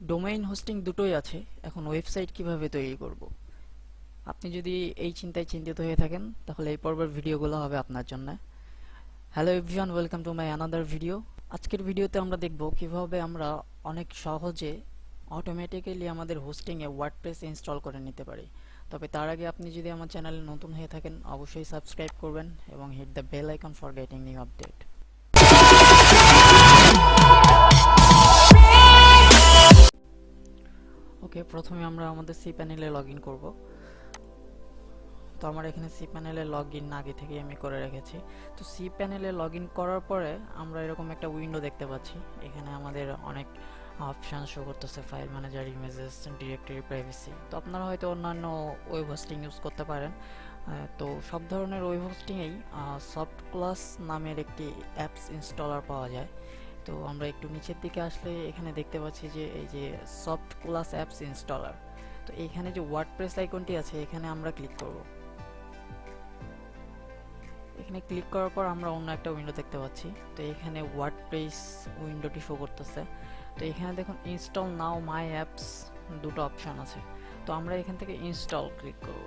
Domain hosting দুটোই আছে, এখন ওয়েবসাইট কিভাবে তৈরি করব। আপনি যদি এই চিন্তায় চিন্তিত হয়ে থাকেন তাহলে এই পর্বের ভিডিওগুলো হবে আপনার জন্য। Hello everyone, welcome to my another video. আজকের ভিডিওতে আমরা দেখব কিভাবে আমরা অনেক সহজে অটোমেটিক্যালি আমাদের হোস্টিংয়ে ওয়ার্ডপ্রেস ইনস্টল করে নিতে পারি। তবে তার আগে আপনি যদি আমার চ্যানেলে নতুন হয়ে থাকেন অবশ্যই সাবস্ক্রাইব করবেন এবং hit the bell icon for getting new update. Okay, প্রথমে আমরা আমাদের সি প্যানেলে লগ ইন করবো। তো আমার এখানে সি প্যানেলে লগ ইন আগে থেকে আমি করে রেখেছি। তো সি প্যানেলে লগ ইন করার পরে আমরা এরকম একটা উইন্ডো দেখতে পাচ্ছি। এখানে আমাদের অনেক অপশান শো করতেছে, file manager, images, directory, privacy. তো আপনারা হয়তো অন্যান্য ওয়েব হোস্টিং ইউজ করতে পারেন। তো সব ধরনের ওয়েব হোস্টিংয়েই সফটক্লাস নামের একটি অ্যাপস ইনস্টলার পাওয়া যায়। তো আমরা একটু নিচের দিকে আসলে এখানে দেখতে পাচ্ছি যে এই যে সফটক্লাস অ্যাপস ইনস্টলার। তো এখানে যে ওয়ার্ডপ্রেস আইকনটি আছে এখানে আমরা ক্লিক করব। এখানে ক্লিক করার পর আমরা অন্য একটা উইন্ডো দেখতে পাচ্ছি। তো এখানে ওয়ার্ডপ্রেস উইন্ডোটি শো করতেছে। তো এখানে দেখুন ইনস্টল নাও মাই অ্যাপস দুটো অপশন আছে। তো আমরা এখান থেকে ইনস্টল ক্লিক করব।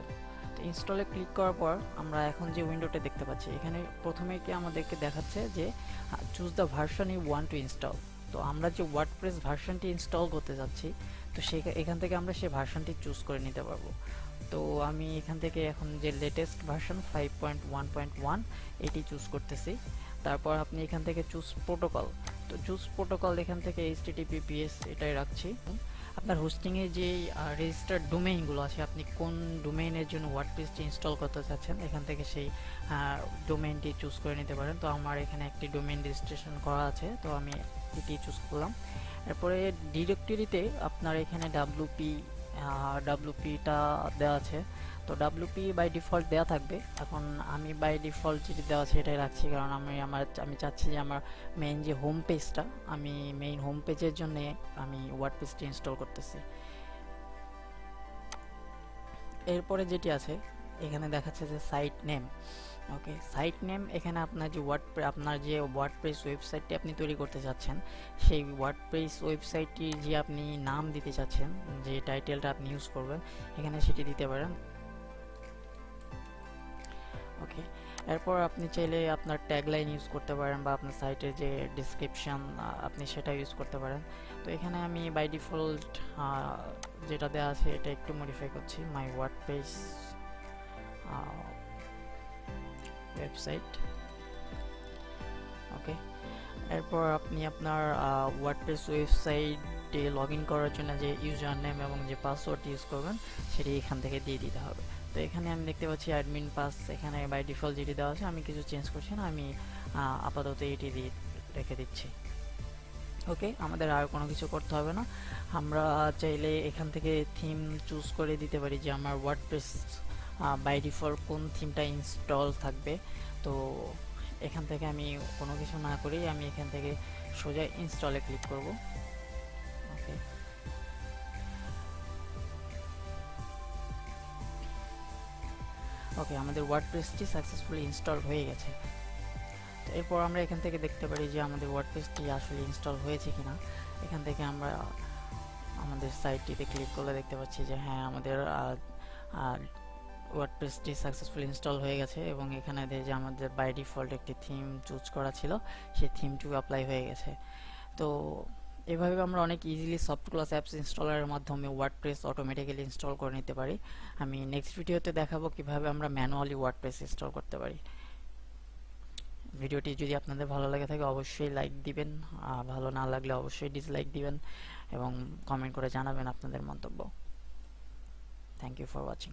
তো ইনস্টলে ক্লিক করার পর আমরা এখন যে উইন্ডোটা দেখতে পাচ্ছি এখানে প্রথমে কি আমাদেরকে দেখাচ্ছে যে choose the version you want to install. তো আমরা যে ওয়ার্ডপ্রেস ভার্সনটি ইনস্টল করতে যাচ্ছি তো এখান থেকে আমরা সেই ভার্সনটি চুজ করে নিতে পারবো। তো আমি এখান থেকে এখন যে লেটেস্ট ভার্সন 5.1.1 এটি চুজ করতেছি। তারপর আপনি এখান থেকে চুজ প্রোটোকল। তো চুজ প্রোটোকল এখান থেকে HTTPS এটাই রাখছি। আপনার হোস্টিংয়ে যে রেজিস্টার্ড ডোমেইনগুলো আছে, আপনি কোন ডোমেইনের জন্য ওয়ার্ডপ্রেসটি ইনস্টল করতে চাচ্ছেন এখান থেকে সেই ডোমেইনটি চুজ করে নিতে পারেন। তো আমার এখানে একটি ডোমেইন রেজিস্ট্রেশন করা আছে, তো আমি এটি চুজ করলাম। এরপরে ডিরেক্টরিতে আপনার এখানে WPটা দেওয়া আছে। তো WP বাই ডিফল্ট দেওয়া থাকবে। এখন আমি বাই ডিফল্ট যেটি দেওয়া আছে এটাই রাখছি, কারণ আমি চাচ্ছি যে আমার মেইন যে হোম পেজটা, আমি মেইন হোম পেজের জন্য আমি ওয়ার্ডপ্রেসটি ইনস্টল করতেছি। এরপরে যেটি আছে এখানে দেখাচ্ছে যে সাইট নেম। ওকে, সাইট নেম এখানে আপনার যে ওয়ার্ডপ্রেস ওয়েবসাইটটি আপনি তৈরি করতে চাচ্ছেন সেই ওয়ার্ডপ্রেস ওয়েবসাইটটির যে আপনি নাম দিতে চাচ্ছেন, যে টাইটেলটা আপনি ইউজ করবেন এখানে সেটি দিতে পারেন। ওকে, এরপর আপনি চাইলে আপনার ট্যাগলাইন ইউজ করতে পারেন বা আপনার সাইটের যে ডেসক্রিপশন আপনি সেটা ইউজ করতে পারেন। তো এখানে আমি বাই ডিফল্ট যেটা দেওয়া আছে এটা একটু মডিফাই করছি, মাই ওয়ার্ডপ্রেস ওয়েবসাইট। ওকে, এরপর আপনি আপনার ওয়ার্ডপ্রেস ওয়েবসাইটে লগ ইন করার জন্য যে ইউজার নেম এবং যে পাসওয়ার্ড ইউজ করবেন সেটি এখান থেকে দিয়ে দিতে হবে। তো এখানে আমি দেখতে পাচ্ছি অ্যাডমিন পাস, এখানে বাই ডিফল্ট যেটি দেওয়া আছে আমি কিছু চেঞ্জ করছি না, আমি আপাতত এটি দিয়ে রেখে দিচ্ছি। ওকে, আমাদের আর কোনো কিছু করতে হবে না। আমরা চাইলে এখান থেকে থিম চুজ করে দিতে পারি যে আমার ওয়ার্ডপ্রেস বাই ডিফল্ট কোন থিমটা ইনস্টল থাকবে। তো এখান থেকে আমি কোনো কিছু না করেই আমি এখান থেকে সোজা ইনস্টলে ক্লিক করব। ওকে, ওকে, আমাদের ওয়ার্ডপ্রেসটি সাকসেসফুলি ইনস্টল হয়ে গেছে। তো এরপর আমরা এখান থেকে দেখতে পারি যে আমাদের ওয়ার্ডপ্রেসটি আসলে ইনস্টল হয়েছে কিনা। এখান থেকে আমরা আমাদের সাইটটিতে ক্লিক করলে দেখতে পাচ্ছি যে হ্যাঁ, আমাদের ওয়ার্ডপ্রেসটি সাকসেসফুলি ইনস্টল হয়ে গেছে এবং এখানে যে আমাদের বাই ডিফল্ট একটি থিম চুজ করা ছিল সেই থিমটিও অ্যাপ্লাই হয়ে গেছে। তো এভাবে আমরা অনেক ইজিলি সফটক্লাস অ্যাপস ইনস্টলারের মাধ্যমে ওয়ার্ডপ্রেস অটোমেটিক্যালি ইনস্টল করে নিতে পারি। আমি নেক্সট ভিডিওতে দেখাবো কিভাবে আমরা ম্যানুয়ালি ওয়ার্ডপ্রেস ইনস্টল করতে পারি। ভিডিওটি যদি আপনাদের ভালো লাগে থাকে অবশ্যই লাইক দিবেন, ভালো না লাগলে অবশ্যই ডিসলাইক দিবেন এবং কমেন্ট করে জানাবেন আপনাদের মন্তব্য। Thank you for watching.